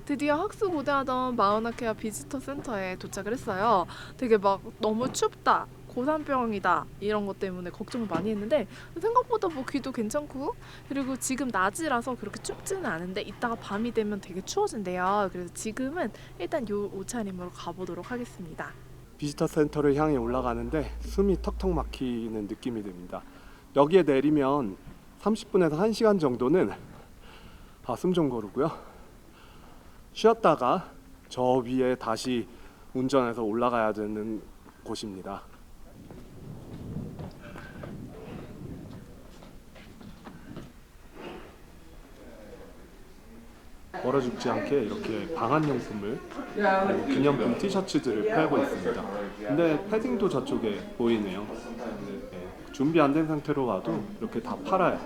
드디어 학수고대하던 마우나케아 비지터 센터에 도착을 했어요. 되게 막 너무 춥다, 고산병이다 이런 것 때문에 걱정을 많이 했는데 생각보다 뭐 귀도 괜찮고, 그리고 지금 낮이라서 그렇게 춥지는 않은데 이따가 밤이 되면 되게 추워진대요. 그래서 지금은 일단 요 옷차림으로 가보도록 하겠습니다. 비지터 센터를 향해 올라가는데 숨이 턱턱 막히는 느낌이 듭니다. 여기에 내리면 30분에서 1시간 정도는 숨 좀 고르고요. 쉬었다가 저 위에 다시 운전해서 올라가야 되는 곳입니다. 얼어 죽지 않게 이렇게 방한용품을, 기념품 티셔츠들을 팔고 있습니다. 근데 패딩도 저쪽에 보이네요. 준비 안 된 상태로 와도 이렇게 다 팔아요.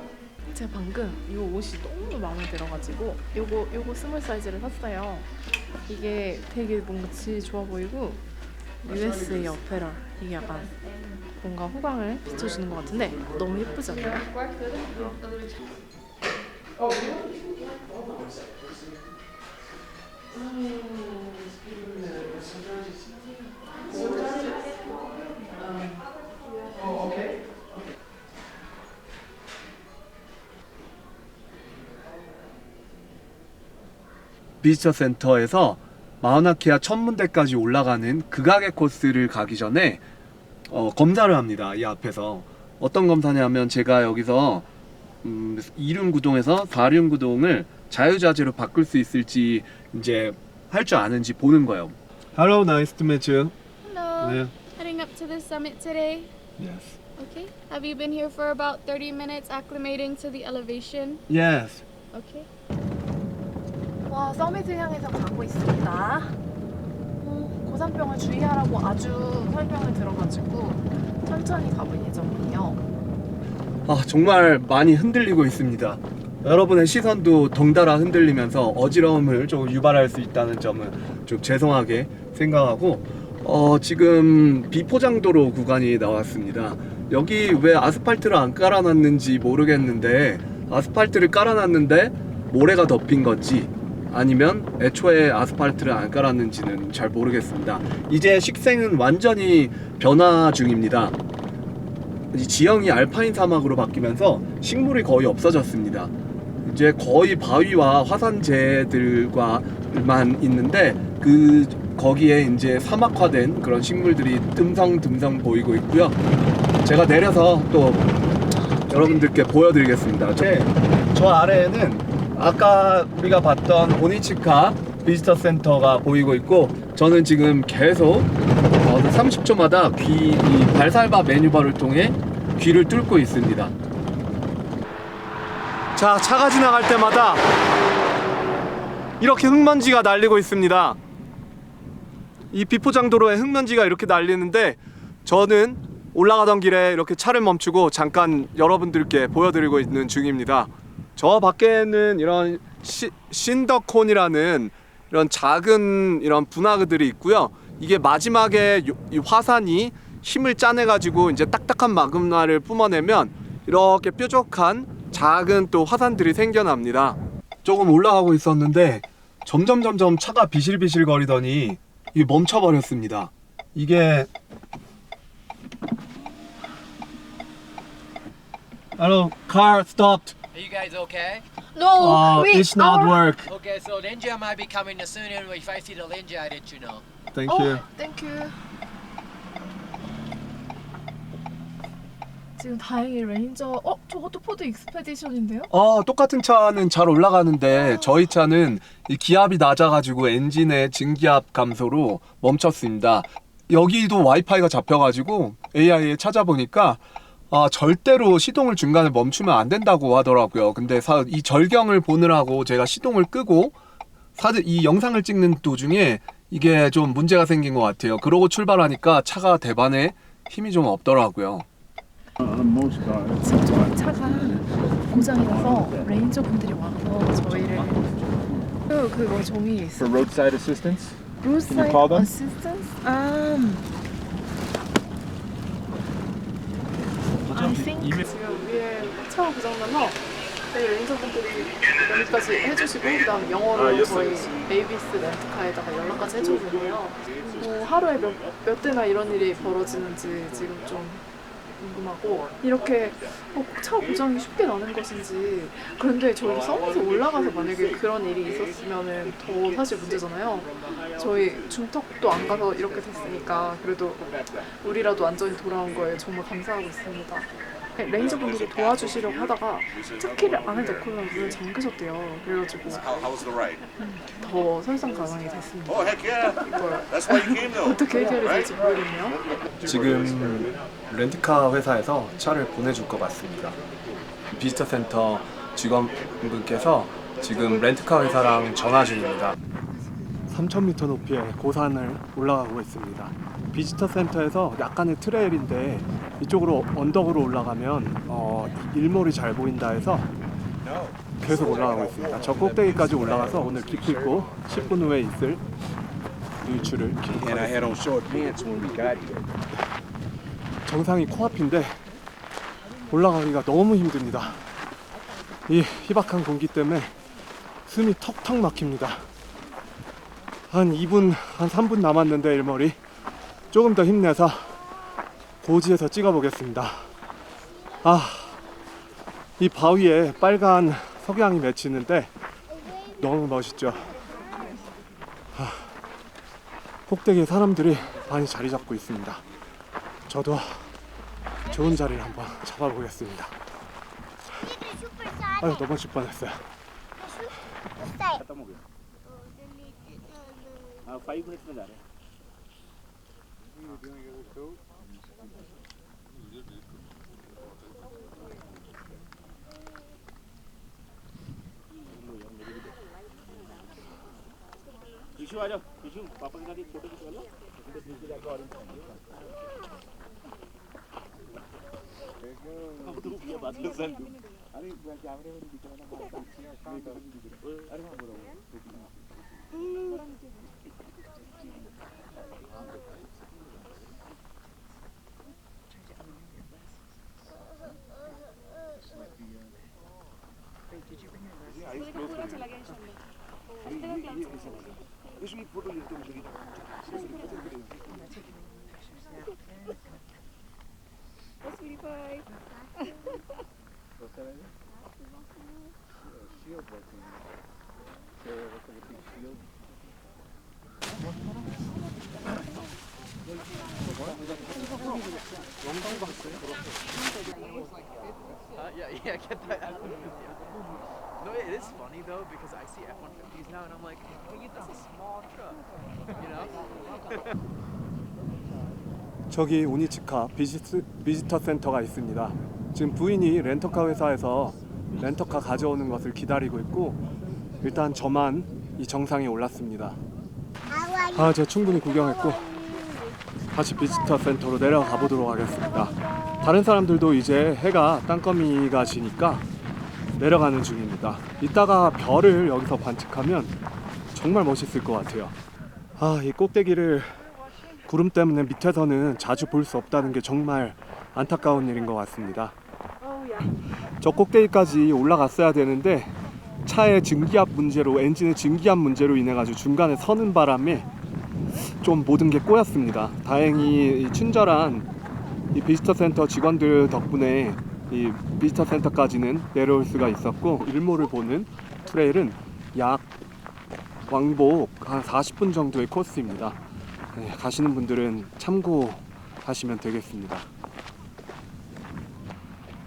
제가 방금 이 옷이 너무 마음에 들어가지고 요거 스몰 사이즈를 샀어요. 이게 되게 뭔가 질 좋아 보이고 USA 어페럴, 이게 약간 뭔가 호강을 비춰주는 것 같은데 너무 예쁘지 않나요? 비지터 센터에서 마우나케아 천문대까지 올라가는 극악의 코스를 가기 전에 검사를 합니다. 이 앞에서 어떤 검사냐면 제가 여기서 2륜구동에서 4륜구동을 자유자재로 바꿀 수 있을지 이제 할 줄 아는지 보는 거예요. Hello, nice to meet you. Hello. Yeah. Heading up to the summit today. Yes. Okay. Have you been here for about 30 minutes acclimating to the elevation? Yes. Okay. 와, 서밋을 향해서 가고 있습니다. 고산병을 주의하라고 아주 설명을 들어가지고 천천히 가볼 예정이에요. 정말 많이 흔들리고 있습니다. 여러분의 시선도 덩달아 흔들리면서 어지러움을 좀 유발할 수 있다는 점은 좀 죄송하게 생각하고 지금 비포장도로 구간이 나왔습니다. 여기 왜 아스팔트를 안 깔아놨는지 모르겠는데, 아스팔트를 깔아놨는데 모래가 덮인 건지 아니면 애초에 아스팔트를 안 깔았는지는 잘 모르겠습니다. 이제 식생은 완전히 변화 중입니다. 이 지형이 알파인 사막으로 바뀌면서 식물이 거의 없어졌습니다. 이제 거의 바위와 화산재들과만 있는데 거기에 이제 사막화된 그런 식물들이 듬성듬성 보이고 있고요. 제가 내려서 또 여러분들께 보여드리겠습니다. 저 아래에는 아까 우리가 봤던 오니치카 비지터 센터가 보이고 있고, 저는 지금 계속 30초마다 이 발살바 매뉴버를 통해 귀를 뚫고 있습니다. 자, 차가 지나갈 때마다 이렇게 흙먼지가 날리고 있습니다. 이 비포장도로에 흙먼지가 이렇게 날리는데, 저는 올라가던 길에 이렇게 차를 멈추고 잠깐 여러분들께 보여드리고 있는 중입니다. 저 밖에는 이런 신더콘이라는 이런 작은 이런 분화구들이 있고요. 이게 마지막에 이 화산이 힘을 짜내가지고 이제 딱딱한 마그마를 뿜어내면 이렇게 뾰족한 작은 또 화산들이 생겨납니다. 조금 올라가고 있었는데 점점 차가 비실비실 거리더니 이게 멈춰버렸습니다. 이게 Hello, car stopped. Are you guys okay? No, wait. It's not work. Okay, so the engine might be coming as soon as if I see the engine, I let you know. Thank you. 땡큐. 지금 다행히 레인저 저것도 포드 익스페디션인데요? 똑같은 차는 잘 올라가는데 저희 차는 이 기압이 낮아가지고 엔진의 증기압 감소로 멈췄습니다. 여기도 와이파이가 잡혀가지고 AI에 찾아보니까 절대로 시동을 중간에 멈추면 안 된다고 하더라고요. 근데 이 절경을 보느라고 제가 시동을 끄고 이 영상을 찍는 도중에 이게 좀 문제가 생긴 것 같아요. 그러고 출발하니까 차가 대반에 힘이 좀 없더라고요. 지금 저희 차가 고장이라서 레인저 분들이 와서 저희를 그거 종이에 있어. For roadside assistance? roadside call them? assistance? I think 지금 위에 차가 고장나서 네, 레인저분들이 여기까지 해주시고 그다음 영어로 저희 ABS 렌트카에다가 연락까지 해주거든요. 뭐 하루에 몇 대나 이런 일이 벌어지는지 지금 좀 궁금하고 이렇게 차 고장이 쉽게 나는 것인지 그런데 저희 서울에서 올라가서 만약에 그런 일이 있었으면은 더 사실 문제잖아요. 저희 중턱도 안 가서 이렇게 됐으니까 그래도 우리라도 안전히 돌아온 거에 정말 감사하고 있습니다. 레인저분들이 도와주시려고 하다가 차키를 안에 넣고는 문을 잠그셨대요. 그래가지고 How was the ride? 더 설상가상이 됐습니다. Oh, heck yeah. 이걸 That's why you came though. 어떻게 해결이 될지 모르겠네요. 지금 렌트카 회사에서 차를 보내줄 것 같습니다. 비지터 센터 직원분께서 지금 렌트카 회사랑 전화 중입니다. 3,000m 높이의 고산을 올라가고 있습니다. 비지터 센터에서 약간의 트레일인데 이쪽으로 언덕으로 올라가면 일몰이 잘 보인다 해서 계속 올라가고 있습니다. 저 꼭대기까지 올라가서 오늘 기필코 10분 후에 있을 일출을 기록하겠습니다. on short pants when we got here. 정상이 코앞인데 올라가기가 너무 힘듭니다. 이 희박한 공기 때문에 숨이 턱턱 막힙니다. 한 2분, 한 3분 남았는데 일몰이 조금 더 힘내서 고지에서 찍어보겠습니다. 이 바위에 빨간 석양이 맺히는데 너무 멋있죠. 꼭대기에 사람들이 많이 자리 잡고 있습니다. 저도 좋은 자리를 한번 잡아보겠습니다. 아유, 넘어질 뻔했어요. Yeah, I get that. No, it is funny though because I see F-150s now and I'm like, hey, that's a small truck, you know? 저기 오니치카 비지터 센터가 있습니다. 지금 부인이 렌터카 회사에서 렌터카 가져오는 것을 기다리고 있고 일단 저만 이 정상에 올랐습니다. 제가 충분히 구경했고 다시 비지터 센터로 내려가 보도록 하겠습니다. 다른 사람들도 이제 해가 땅거미가 지니까 내려가는 중입니다. 이따가 별을 여기서 관측하면 정말 멋있을 것 같아요. 이 꼭대기를 구름 때문에 밑에서는 자주 볼 수 없다는 게 정말 안타까운 일인 것 같습니다. 저 꼭대기까지 올라갔어야 되는데 차의 증기압 문제로, 엔진의 증기압 문제로 인해 가지고 중간에 서는 바람에 좀 모든 게 꼬였습니다. 다행히 이 친절한 이 비지터 센터 직원들 덕분에 이 비지터 센터까지는 내려올 수가 있었고 일몰을 보는 트레일은 약 왕복 한 40분 정도의 코스입니다. 가시는 분들은 참고하시면 되겠습니다.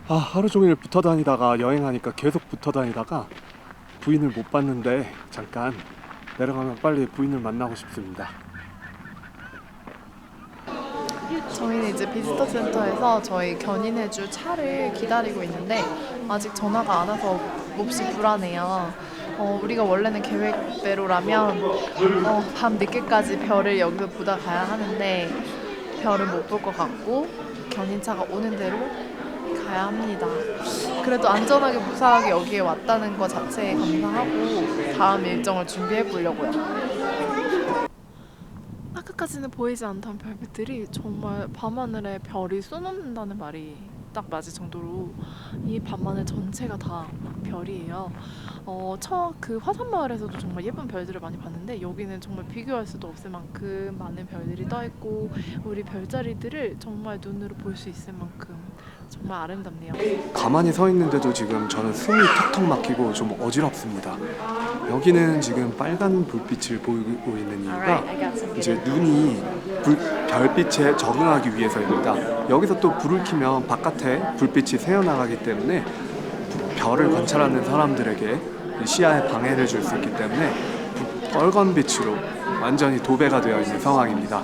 하루 종일 붙어 다니다가 여행하니까 계속 붙어 다니다가 부인을 못 봤는데 잠깐 내려가면 빨리 부인을 만나고 싶습니다. 저희는 이제 비지터 센터에서 저희 견인해줄 차를 기다리고 있는데 아직 전화가 안 와서 몹시 불안해요. 우리가 원래는 계획대로라면 밤 늦게까지 별을 여기서 보다 가야 하는데 별은 못 볼 것 같고 견인차가 오는 대로 가야 합니다. 그래도 안전하게 무사하게 여기에 왔다는 것 자체에 감사하고 다음 일정을 준비해 보려고요. 아까까지는 보이지 않던 별빛들이 정말 밤하늘에 별이 쏘놓는다는 말이 딱 맞을 정도로 이 밤하늘 전체가 다 별이에요. 그 화산마을에서도 정말 예쁜 별들을 많이 봤는데 여기는 정말 비교할 수도 없을 만큼 많은 별들이 떠 있고 우리 별자리들을 정말 눈으로 볼 수 있을 만큼 정말 아름답네요. 가만히 서 있는데도 지금 저는 숨이 턱턱 막히고 좀 어지럽습니다. 여기는 지금 빨간 불빛을 보이고 있는 이유가 이제 눈이 별빛에 적응하기 위해서입니다. 여기서 또 불을 켜면 바깥에 불빛이 새어나가기 때문에 별을 관찰하는 사람들에게 시야에 방해를 줄 수 있기 때문에 빨간 빛으로 완전히 도배가 되어 있는 상황입니다.